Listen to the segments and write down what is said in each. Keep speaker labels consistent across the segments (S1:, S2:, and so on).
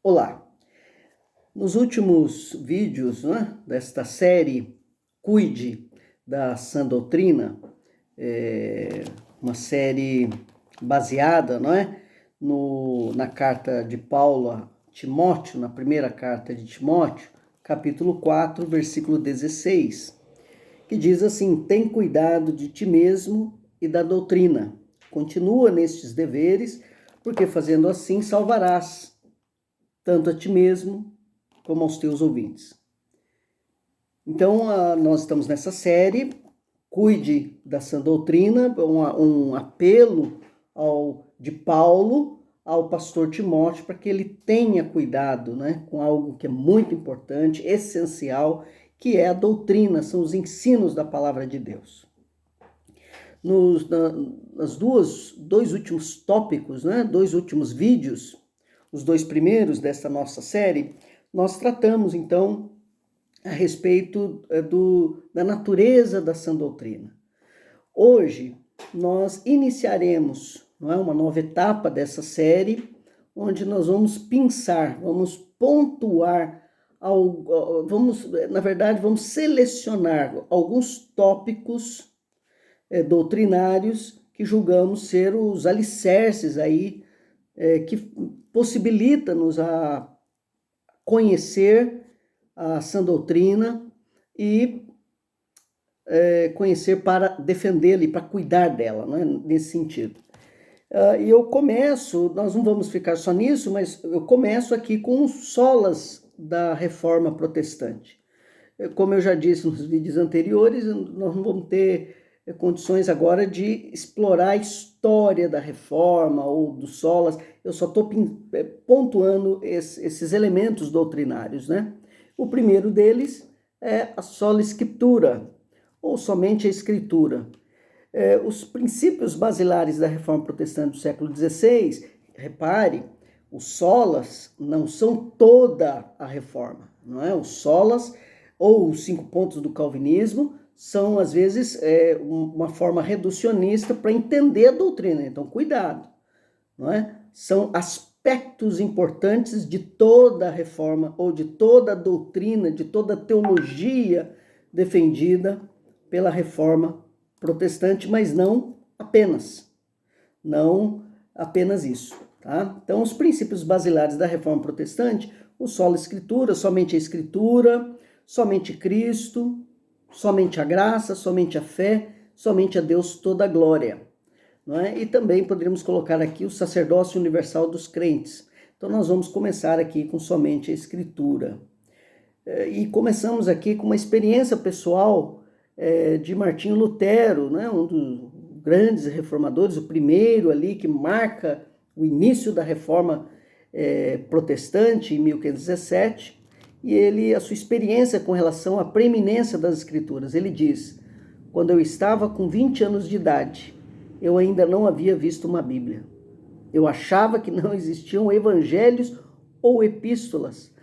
S1: Olá! Nos últimos vídeos, desta série Cuide da Sã Doutrina, uma série baseada na carta de Paulo a Timóteo, na primeira carta de Timóteo, capítulo 4, versículo 16, que diz assim: tem cuidado de ti mesmo e da doutrina. Continua nestes deveres, porque fazendo assim salvarás tanto a ti mesmo como aos teus ouvintes. Então, nós estamos nessa série, Cuide da Sã Doutrina, um apelo de Paulo ao pastor Timóteo para que ele tenha cuidado com algo que é muito importante, essencial, que é a doutrina, são os ensinos da palavra de Deus. Nos dois últimos tópicos, dois últimos vídeos, os dois primeiros desta nossa série, nós tratamos então a respeito da natureza da sã doutrina. Hoje nós iniciaremos uma nova etapa dessa série, onde nós vamos pensar, vamos pontuar, vamos selecionar alguns tópicos doutrinários que julgamos ser os alicerces aí, que possibilita-nos a conhecer a sã doutrina e conhecer para defendê-la e para cuidar dela, nesse sentido. E eu começo, nós não vamos ficar só nisso, mas eu começo aqui com os solas da Reforma Protestante. Como eu já disse nos vídeos anteriores, nós não vamos ter condições agora de explorar a história da Reforma ou dos solas. Eu só estou pontuando esses elementos doutrinários, O primeiro deles é a sola Scriptura, ou somente a Escritura. Os princípios basilares da Reforma Protestante do século XVI, repare, os solas não são toda a Reforma, não é? Os solas, ou os 5 pontos do calvinismo, são, às vezes, uma forma reducionista para entender a doutrina. Então, cuidado, não é? São aspectos importantes de toda a reforma, ou de toda a doutrina, de toda a teologia defendida pela Reforma Protestante, mas não apenas isso, tá? Então, os princípios basilares da Reforma Protestante, o sola Escritura, somente a Escritura, somente Cristo, somente a graça, somente a fé, somente a Deus toda a glória. Não é? E também poderíamos colocar aqui o sacerdócio universal dos crentes. Então nós vamos começar aqui com somente a Escritura. E começamos aqui com uma experiência pessoal de Martinho Lutero, um dos grandes reformadores, o primeiro ali que marca o início da Reforma Protestante em 1517. E a sua experiência com relação à preeminência das Escrituras. Ele diz: quando eu estava com 20 anos de idade, eu ainda não havia visto uma Bíblia. Eu achava que não existiam evangelhos ou epístolas,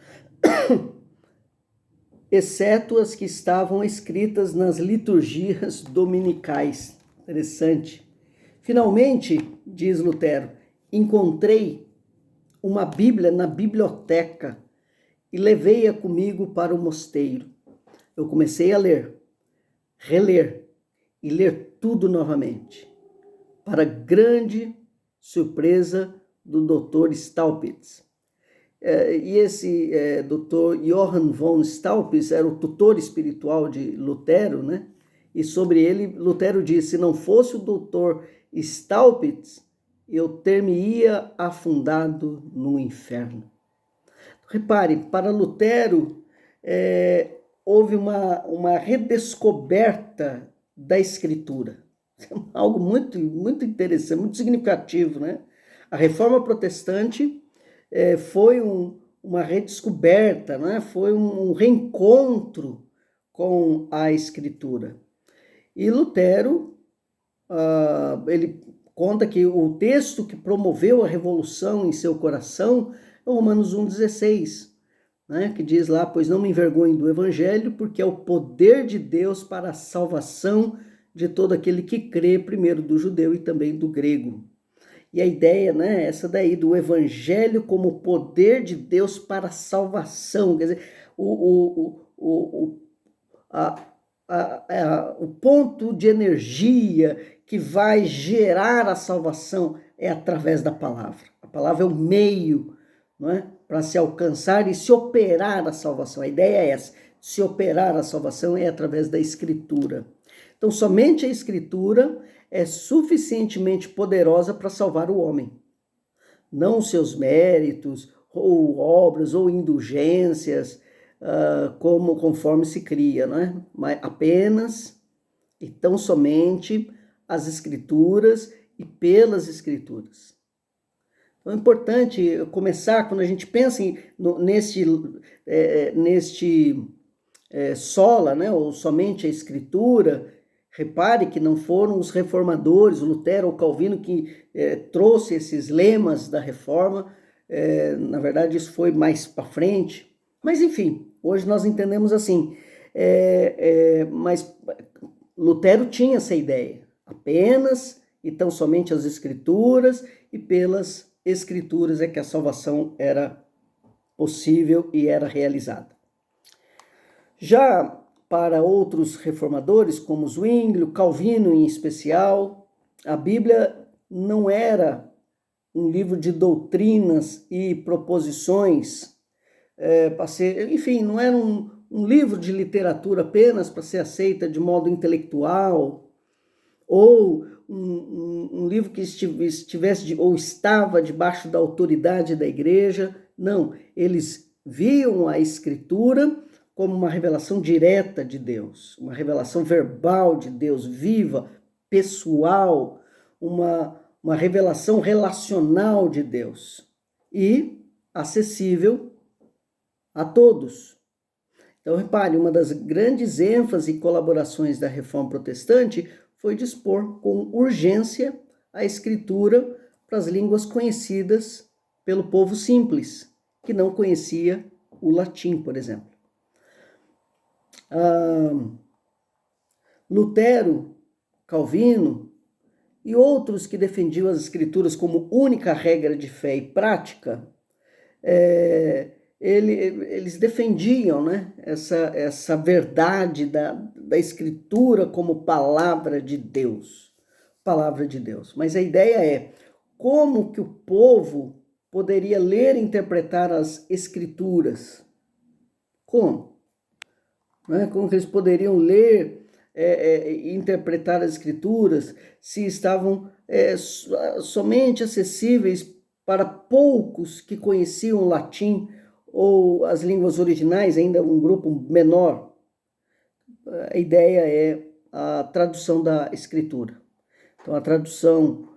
S1: exceto as que estavam escritas nas liturgias dominicais. Interessante. Finalmente, diz Lutero, encontrei uma Bíblia na biblioteca e levei-a comigo para o mosteiro. Eu comecei a ler, reler e ler tudo novamente, para grande surpresa do Dr. Staupitz. E esse Dr. Johann von Staupitz era o tutor espiritual de Lutero, E sobre ele, Lutero disse: se não fosse o Dr. Staupitz, eu ter-me-ia afundado no inferno. Repare, para Lutero, houve uma redescoberta da Escritura. Algo muito, muito interessante, muito significativo, A Reforma Protestante foi uma redescoberta, Foi um reencontro com a Escritura. E Lutero, ele conta que o texto que promoveu a revolução em seu coração é Romanos 1,16, que diz lá: pois não me envergonho do Evangelho, porque é o poder de Deus para a salvação de todo aquele que crê, primeiro do judeu e também do grego. E a ideia, né, essa daí do evangelho como poder de Deus para a salvação, quer dizer, o ponto de energia que vai gerar a salvação é através da palavra. A palavra é o meio, não é, para se alcançar e se operar a salvação. A ideia é essa, se operar a salvação é através da Escritura. Então, somente a Escritura é suficientemente poderosa para salvar o homem. Não os seus méritos, ou obras, ou indulgências, conforme se cria, né? Mas apenas e tão somente as Escrituras e pelas Escrituras. Então é importante começar, quando a gente pensa neste sola, né, ou somente a Escritura, repare que não foram os reformadores, o Lutero ou Calvino, que trouxe esses lemas da reforma, na verdade isso foi mais para frente, mas enfim, hoje nós entendemos assim, mas Lutero tinha essa ideia, apenas e tão somente as Escrituras, e pelas Escrituras é que a salvação era possível e era realizada. Já para outros reformadores, como Zwinglio, Calvino em especial, a Bíblia não era um livro de doutrinas e proposições, enfim, não era um livro de literatura apenas para ser aceita de modo intelectual, ou um livro que estivesse ou estava debaixo da autoridade da igreja. Não, eles viam a Escritura como uma revelação direta de Deus, uma revelação verbal de Deus, viva, pessoal, uma revelação relacional de Deus e acessível a todos. Então, repare, uma das grandes ênfases e colaborações da Reforma Protestante foi dispor com urgência a Escritura para as línguas conhecidas pelo povo simples, que não conhecia o latim, por exemplo. Lutero, Calvino e outros que defendiam as Escrituras como única regra de fé e prática, eles defendiam, né, essa verdade da Escritura como palavra de Deus. Palavra de Deus. Mas a ideia é como que o povo poderia ler e interpretar as Escrituras. Como? Como que eles poderiam ler e interpretar as Escrituras se estavam somente acessíveis para poucos que conheciam o latim ou as línguas originais, ainda um grupo menor? A ideia é a tradução da Escritura. Então, a tradução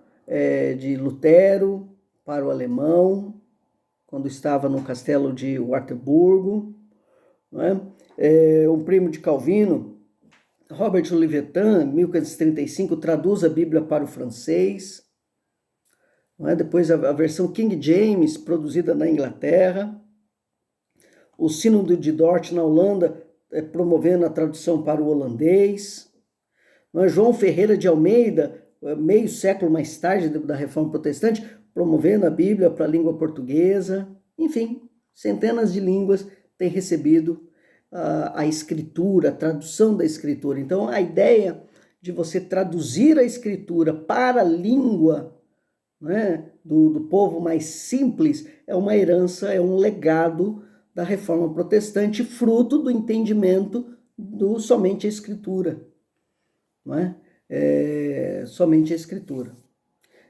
S1: de Lutero para o alemão, quando estava no castelo de Wartburgo, não é? Um primo de Calvino, Robert Olivetan, 1535, traduz a Bíblia para o francês. Não é? Depois a versão King James, produzida na Inglaterra. O Sínodo de Dort, na Holanda, promovendo a tradução para o holandês. Não é? João Ferreira de Almeida, meio século mais tarde da Reforma Protestante, promovendo a Bíblia para a língua portuguesa. Enfim, centenas de línguas têm recebido a Escritura, a tradução da Escritura. Então, a ideia de você traduzir a Escritura para a língua, né, do povo mais simples é uma herança, é um legado da Reforma Protestante, fruto do entendimento do somente a Escritura. Não é? Somente a Escritura.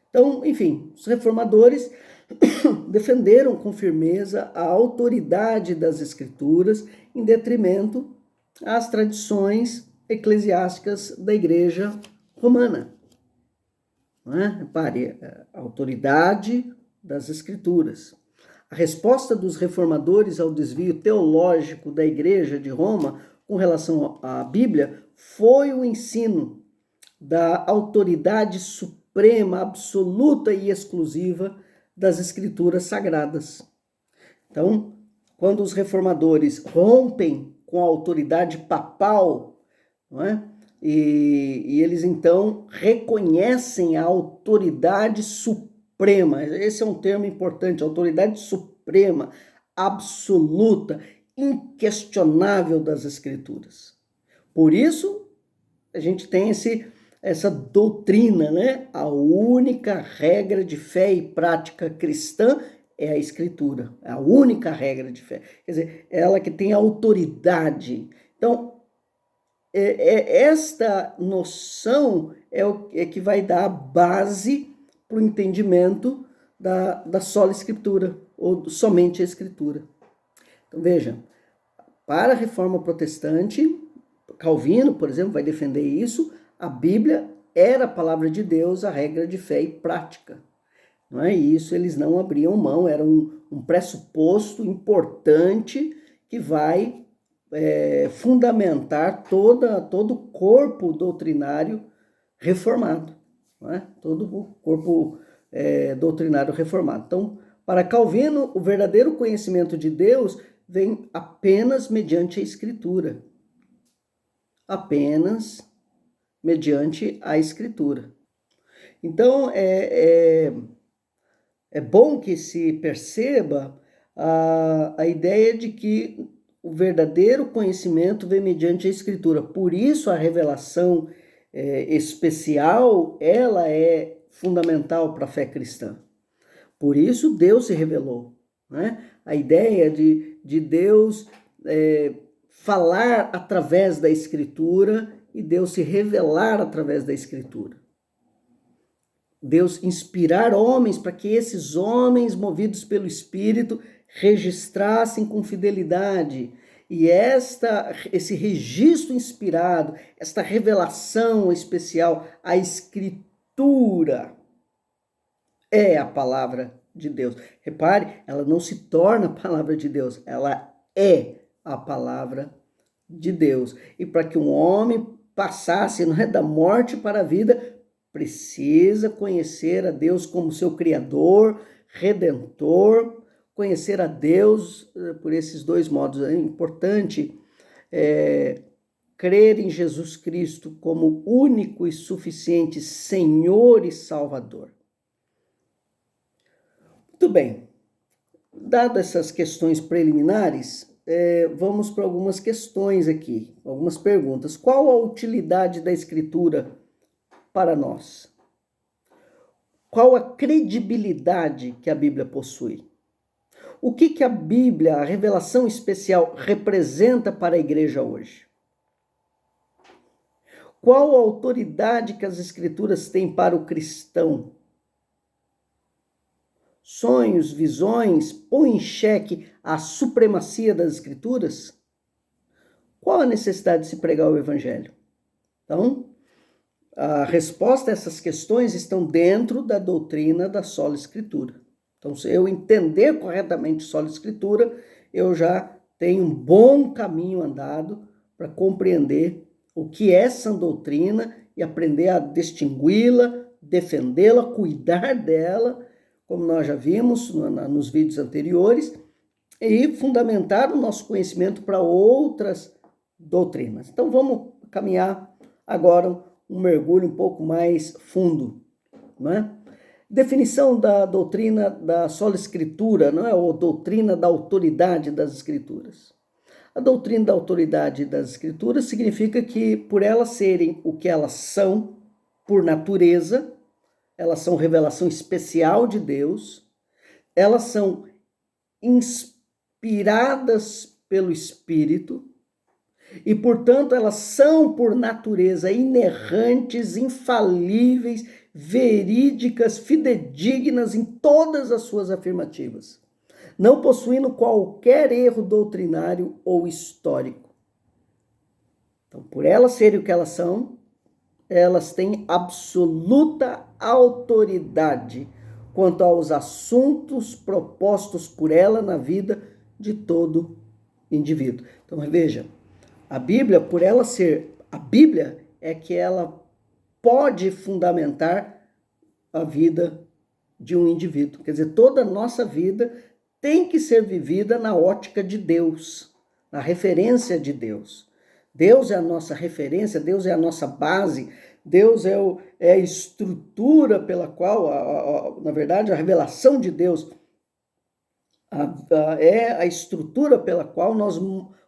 S1: Então, enfim, os reformadores defenderam com firmeza a autoridade das Escrituras em detrimento às tradições eclesiásticas da Igreja Romana. Não é? Repare, a autoridade das Escrituras. A resposta dos reformadores ao desvio teológico da Igreja de Roma com relação à Bíblia foi o ensino da autoridade suprema, absoluta e exclusiva das Escrituras sagradas. Então, quando os reformadores rompem com a autoridade papal, não é? E eles então reconhecem a autoridade suprema suprema, esse é um termo importante, autoridade suprema, absoluta, inquestionável das Escrituras. Por isso, a gente tem essa doutrina, né? A única regra de fé e prática cristã é a Escritura, é a única regra de fé. Quer dizer, ela que tem autoridade. Então, esta noção é que vai dar a base para o entendimento da sola Escritura, ou somente a Escritura. Então, veja, para a reforma protestante, Calvino, por exemplo, vai defender isso, a Bíblia era a palavra de Deus, a regra de fé e prática. Não é isso, eles não abriam mão, era um pressuposto importante que vai fundamentar todo o corpo doutrinário reformado, não é? Todo o corpo doutrinário reformado. Então, para Calvino, o verdadeiro conhecimento de Deus vem apenas mediante a Escritura. Apenas mediante a Escritura. Então, é bom que se perceba a ideia de que o verdadeiro conhecimento vem mediante a Escritura. Por isso, a revelação especial, ela é fundamental para a fé cristã. Por isso, Deus se revelou. Né? A ideia de Deus falar através da Escritura e Deus se revelar através da Escritura. Deus inspirar homens para que esses homens, movidos pelo Espírito, registrassem com fidelidade. E esse registro inspirado, esta revelação especial, a Escritura é a palavra de Deus. Repare, ela não se torna a palavra de Deus, ela é a palavra de Deus. E para que um homem passasse, não é, da morte para a vida, precisa conhecer a Deus como seu Criador, Redentor, conhecer a Deus por esses dois modos. É importante crer em Jesus Cristo como único e suficiente Senhor e Salvador. Muito bem. Dadas essas questões preliminares, vamos para algumas questões aqui, algumas perguntas. Qual a utilidade da Escritura para nós? Qual a credibilidade que a Bíblia possui? O que a Bíblia, a revelação especial, representa para a igreja hoje? Qual a autoridade que as Escrituras têm para o cristão? Sonhos, visões, põem em xeque a supremacia das Escrituras? Qual a necessidade de se pregar o Evangelho? Então, a resposta a essas questões estão dentro da doutrina da sola Escritura. Então, se eu entender corretamente sola Escritura, eu já tenho um bom caminho andado para compreender o que é essa doutrina e aprender a distingui-la, defendê-la, cuidar dela, como nós já vimos nos vídeos anteriores, e fundamentar o nosso conhecimento para outras doutrinas. Então, vamos caminhar agora um mergulho um pouco mais fundo, não é? Definição da doutrina da sola Escritura, não é? Ou doutrina da autoridade das Escrituras. A doutrina da autoridade das Escrituras significa que, por elas serem o que elas são, por natureza, elas são revelação especial de Deus, elas são inspiradas pelo Espírito, e, portanto, elas são, por natureza, inerrantes, infalíveis, verídicas, fidedignas em todas as suas afirmativas, não possuindo qualquer erro doutrinário ou histórico. Então, por elas serem o que elas são, elas têm absoluta autoridade quanto aos assuntos propostos por ela na vida de todo indivíduo. Então, veja, a Bíblia, por ela ser a Bíblia, é que ela pode fundamentar a vida de um indivíduo. Quer dizer, toda a nossa vida tem que ser vivida na ótica de Deus, na referência de Deus. Deus é a nossa referência, Deus é a nossa base, Deus é a estrutura pela qual, na verdade, a revelação de Deus é a estrutura pela qual nós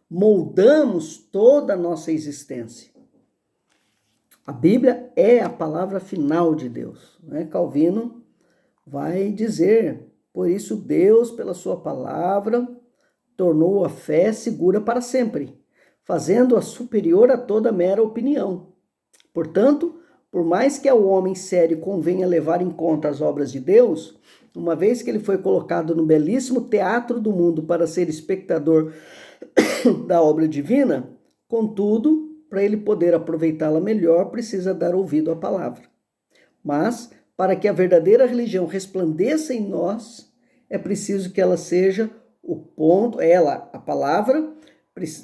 S1: moldamos toda a nossa existência. A Bíblia é a palavra final de Deus, né? Calvino vai dizer, por isso Deus, pela sua palavra, tornou a fé segura para sempre, fazendo-a superior a toda mera opinião. Portanto, por mais que ao homem sério convenha levar em conta as obras de Deus, uma vez que ele foi colocado no belíssimo teatro do mundo para ser espectador da obra divina, contudo, para ele poder aproveitá-la melhor, precisa dar ouvido à palavra. Mas, para que a verdadeira religião resplandeça em nós, é preciso que ela seja o ponto, a palavra,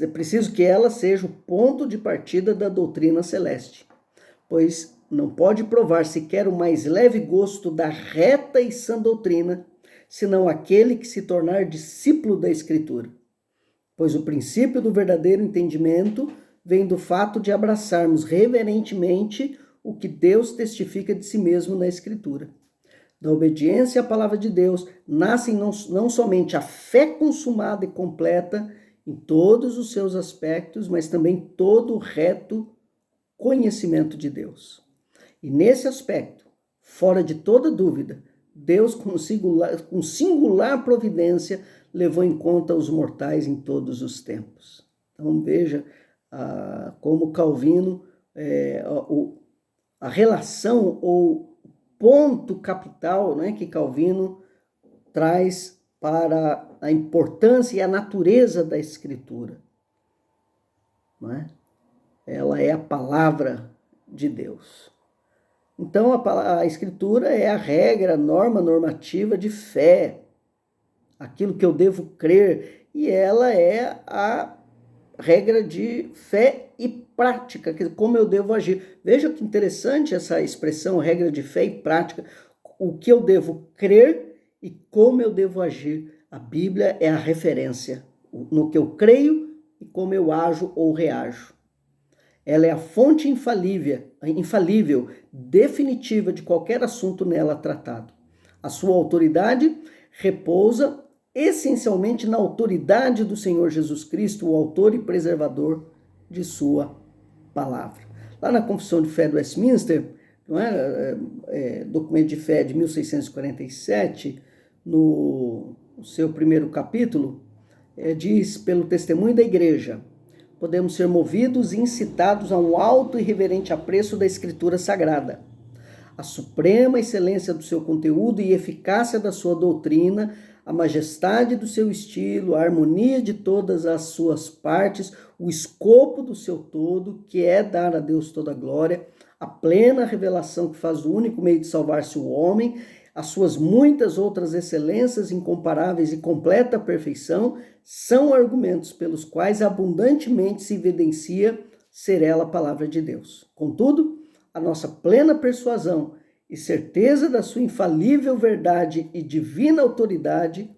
S1: é preciso que ela seja o ponto de partida da doutrina celeste, pois não pode provar sequer o mais leve gosto da reta e sã doutrina, senão aquele que se tornar discípulo da Escritura. Pois o princípio do verdadeiro entendimento vem do fato de abraçarmos reverentemente o que Deus testifica de si mesmo na Escritura. Da obediência à palavra de Deus nascem não somente a fé consumada e completa em todos os seus aspectos, mas também todo o reto conhecimento de Deus. E nesse aspecto, fora de toda dúvida, Deus com singular providência levou em conta os mortais em todos os tempos. Então veja como Calvino, a relação ou ponto capital, né, que Calvino traz para a importância e a natureza da Escritura. Não é? Ela é a palavra de Deus. Então a Escritura é a regra, a norma normativa de fé, aquilo que eu devo crer, e ela é a regra de fé e prática, como eu devo agir. Veja que interessante essa expressão, regra de fé e prática, o que eu devo crer e como eu devo agir. A Bíblia é a referência no que eu creio e como eu ajo ou reajo. Ela é a fonte infalível, definitiva de qualquer assunto nela tratado. A sua autoridade repousa essencialmente na autoridade do Senhor Jesus Cristo, o autor e preservador de sua palavra. Lá na Confissão de Fé do Westminster, não documento de fé de 1647, no seu primeiro capítulo, diz, pelo testemunho da igreja, podemos ser movidos e incitados a um alto e reverente apreço da Escritura Sagrada. A suprema excelência do seu conteúdo e eficácia da sua doutrina, a majestade do seu estilo, a harmonia de todas as suas partes, o escopo do seu todo, que é dar a Deus toda a glória, a plena revelação que faz o único meio de salvar-se o homem, as suas muitas outras excelências incomparáveis e completa perfeição, são argumentos pelos quais abundantemente se evidencia ser ela a palavra de Deus. Contudo, a nossa plena persuasão e certeza da sua infalível verdade e divina autoridade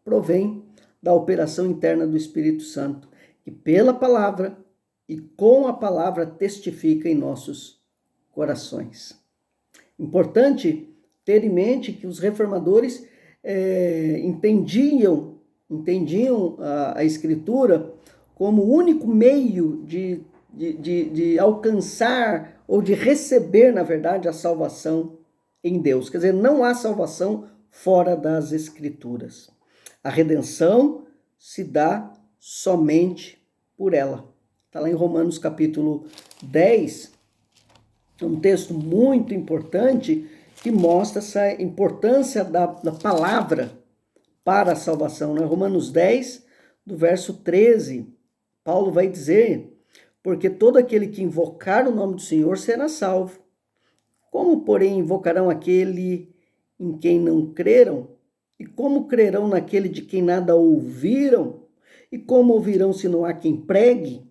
S1: provém da operação interna do Espírito Santo, que pela palavra e com a palavra testifica em nossos corações. Importante ter em mente que os reformadores entendiam a Escritura como o único meio de alcançar ou de receber, na verdade, a salvação em Deus. Quer dizer, não há salvação fora das Escrituras. A redenção se dá somente por ela. Está lá em Romanos capítulo 10, um texto muito importante que mostra essa importância da palavra para a salvação. Né? Romanos 10, do verso 13, Paulo vai dizer: porque todo aquele que invocar o nome do Senhor será salvo. Como, porém, invocarão aquele em quem não creram? E como crerão naquele de quem nada ouviram? E como ouvirão se não há quem pregue?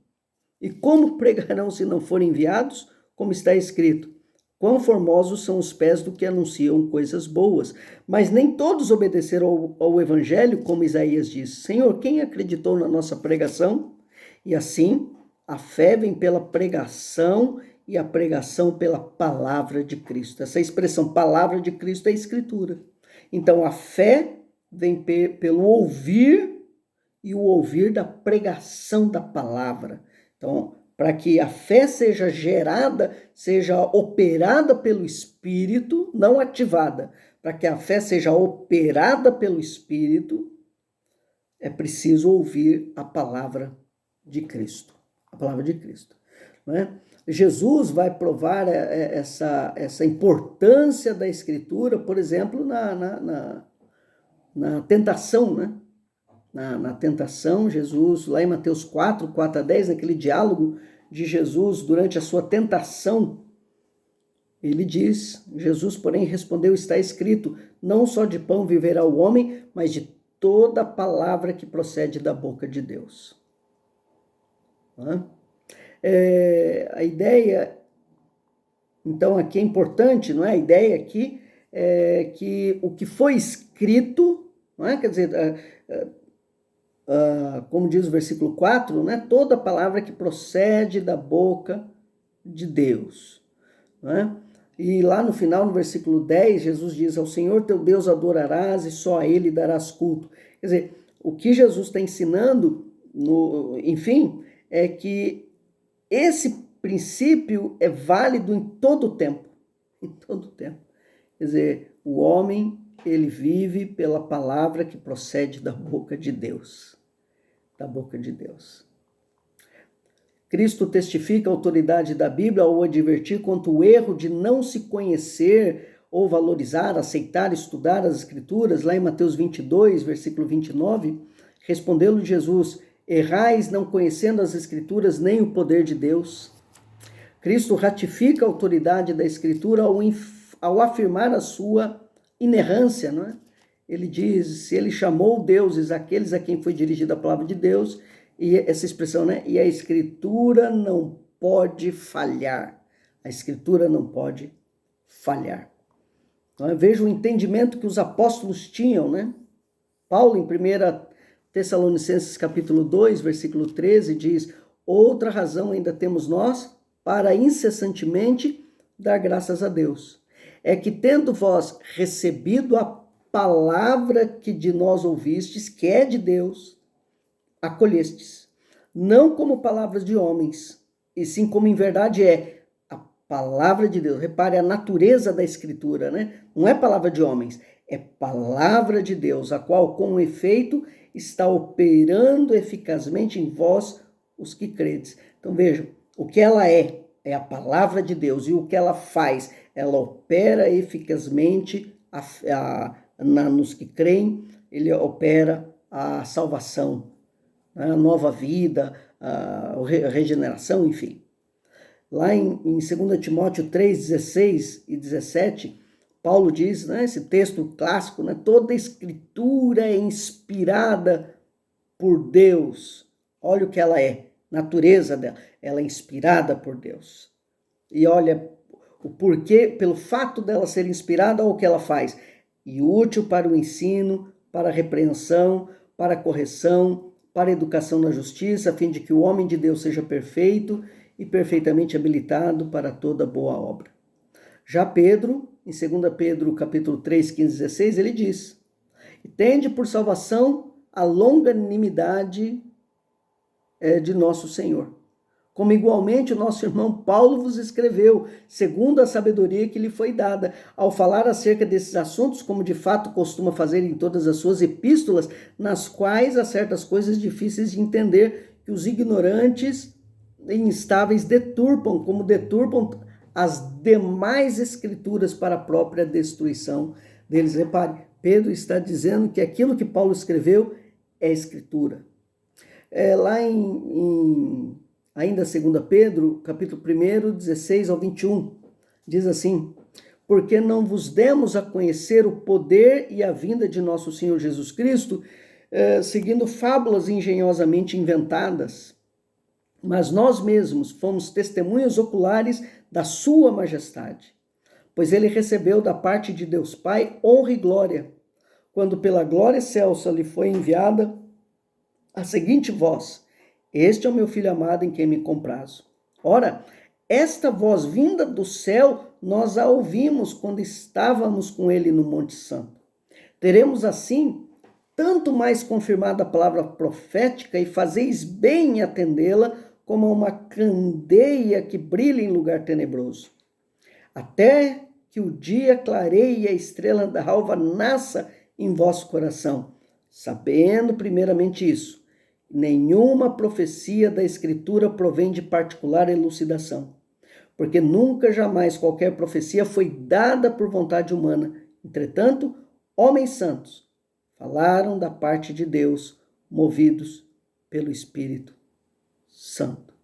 S1: E como pregarão se não forem enviados? Como está escrito: quão formosos são os pés do que anunciam coisas boas. Mas nem todos obedeceram ao evangelho, como Isaías diz: Senhor, quem acreditou na nossa pregação? E assim, a fé vem pela pregação e a pregação pela palavra de Cristo. Essa expressão palavra de Cristo é a Escritura. Então a fé vem pelo ouvir e o ouvir da pregação da palavra. Então, para que a fé seja gerada, seja operada pelo Espírito, não ativada, para que a fé seja operada pelo Espírito, é preciso ouvir a palavra de Cristo. A palavra de Cristo. Não é? Jesus vai provar essa importância da Escritura, por exemplo, na tentação, né? Na tentação, Jesus, lá em Mateus 4, 4 a 10, naquele diálogo de Jesus durante a sua tentação, ele diz, Jesus, porém, respondeu, está escrito, não só de pão viverá o homem, mas de toda palavra que procede da boca de Deus. A ideia, então, aqui é importante, não é? A ideia aqui é que o que foi escrito, não é? Quer dizer, como diz o versículo 4, né? Toda palavra que procede da boca de Deus. Não é? E lá no final, no versículo 10, Jesus diz, ao Senhor teu Deus adorarás e só a ele darás culto. Quer dizer, o que Jesus está ensinando, enfim, é que esse princípio é válido em todo o tempo. Em todo o tempo. Quer dizer, o homem, ele vive pela palavra que procede da boca de Deus. Da boca de Deus. Cristo testifica a autoridade da Bíblia ao advertir quanto o erro de não se conhecer ou valorizar, aceitar, estudar as Escrituras. Lá em Mateus 22, versículo 29, respondeu-lhe Jesus, errais não conhecendo as Escrituras nem o poder de Deus. Cristo ratifica a autoridade da Escritura ao afirmar a sua inerrância, não é? Ele diz, se ele chamou deuses aqueles a quem foi dirigida a palavra de Deus, e essa expressão, né? E a Escritura não pode falhar. A Escritura não pode falhar. Então, veja o entendimento que os apóstolos tinham, né? Paulo, em 1 Tessalonicenses capítulo 2, versículo 13, diz, outra razão ainda temos nós para incessantemente dar graças a Deus. É que tendo vós recebido a palavra que de nós ouvistes, que é de Deus, acolhestes, não como palavras de homens, e sim como em verdade é a palavra de Deus. Repare a natureza da Escritura, né? Não é palavra de homens, é palavra de Deus, a qual com efeito está operando eficazmente em vós os que credes. Então vejam, o que ela é a palavra de Deus, e o que ela faz, ela opera eficazmente nos que creem, ele opera a salvação, a nova vida, a regeneração, enfim. Lá em 2 Timóteo 3, 16 e 17, Paulo diz, né, esse texto clássico, né, toda escritura é inspirada por Deus. Olha o que ela é, natureza dela, ela é inspirada por Deus. E olha o porquê, pelo fato dela ser inspirada, olha o que ela faz. E útil para o ensino, para a repreensão, para a correção, para a educação na justiça, a fim de que o homem de Deus seja perfeito e perfeitamente habilitado para toda boa obra. Já Pedro, em 2 Pedro capítulo 3, 15 e 16, ele diz, e tende por salvação a longanimidade de nosso Senhor. Como igualmente o nosso irmão Paulo vos escreveu, segundo a sabedoria que lhe foi dada, ao falar acerca desses assuntos, como de fato costuma fazer em todas as suas epístolas, nas quais há certas coisas difíceis de entender, que os ignorantes e instáveis deturpam, como deturpam as demais escrituras para a própria destruição deles. Repare, Pedro está dizendo que aquilo que Paulo escreveu é escritura. Lá ainda 2 Pedro, capítulo 1, 16 ao 21, diz assim, porque não vos demos a conhecer o poder e a vinda de nosso Senhor Jesus Cristo, seguindo fábulas engenhosamente inventadas, mas nós mesmos fomos testemunhas oculares da sua majestade, pois ele recebeu da parte de Deus Pai honra e glória, quando pela glória excelsa lhe foi enviada a seguinte voz, este é o meu filho amado em quem me comprazo. Ora, Esta voz vinda do céu, nós a ouvimos quando estávamos com ele no Monte Santo. Teremos assim tanto mais confirmada a palavra profética, e fazeis bem em atendê-la, como uma candeia que brilha em lugar tenebroso. Até que o dia clareie e a estrela da alva nasça em vosso coração, sabendo primeiramente isso: nenhuma profecia da Escritura provém de particular elucidação, porque nunca jamais qualquer profecia foi dada por vontade humana. Entretanto, homens santos falaram da parte de Deus, movidos pelo Espírito Santo.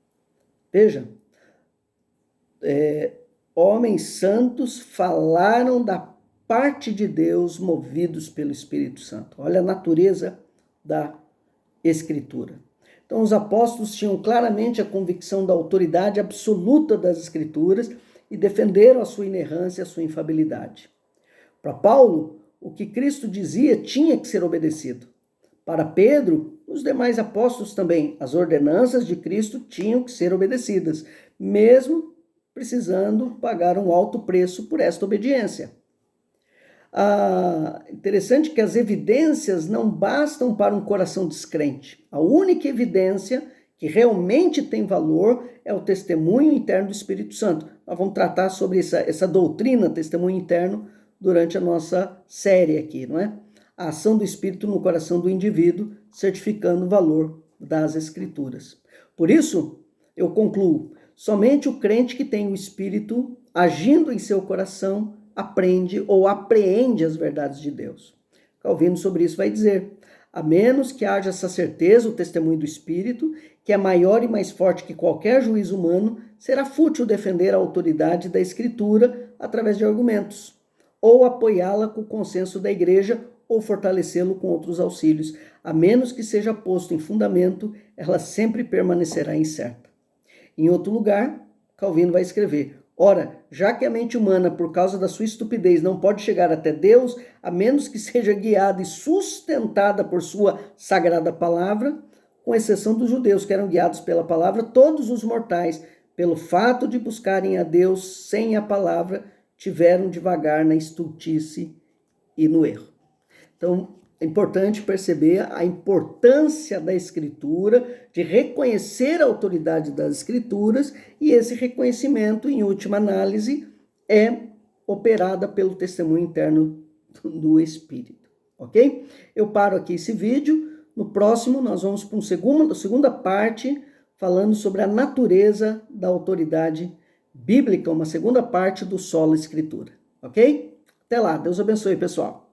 S1: Veja, homens santos falaram da parte de Deus, movidos pelo Espírito Santo. Olha a natureza da Escritura. Então, os apóstolos tinham claramente a convicção da autoridade absoluta das Escrituras e defenderam a sua inerrância, a sua infalibilidade. Para Paulo, o que Cristo dizia tinha que ser obedecido. Para Pedro, os demais apóstolos também, as ordenanças de Cristo tinham que ser obedecidas, mesmo precisando pagar um alto preço por esta obediência. Interessante que as evidências não bastam para um coração descrente. A única evidência que realmente tem valor é o testemunho interno do Espírito Santo. Nós vamos tratar sobre essa doutrina, testemunho interno, durante a nossa série aqui, não é? A ação do Espírito no coração do indivíduo, certificando o valor das Escrituras. Por isso, eu concluo: somente o crente que tem o Espírito agindo em seu coração aprende ou apreende as verdades de Deus. Calvino sobre isso vai dizer: a menos que haja essa certeza, o testemunho do Espírito, que é maior e mais forte que qualquer juízo humano, será fútil defender a autoridade da Escritura através de argumentos, ou apoiá-la com o consenso da igreja, ou fortalecê-lo com outros auxílios. A menos que seja posto em fundamento, ela sempre permanecerá incerta. Em outro lugar, Calvino vai escrever: ora, já que a mente humana, por causa da sua estupidez, não pode chegar até Deus, a menos que seja guiada e sustentada por sua sagrada palavra, com exceção dos judeus que eram guiados pela palavra, todos os mortais, pelo fato de buscarem a Deus sem a palavra, tiveram de vagar na estultice e no erro. Então, é importante perceber a importância da Escritura, de reconhecer a autoridade das Escrituras, e esse reconhecimento, em última análise, é operada pelo testemunho interno do Espírito, ok? Eu paro aqui esse vídeo. No próximo, nós vamos para a segunda parte, falando sobre a natureza da autoridade bíblica, uma segunda parte do Sola Escritura, ok? Até lá, Deus abençoe, pessoal.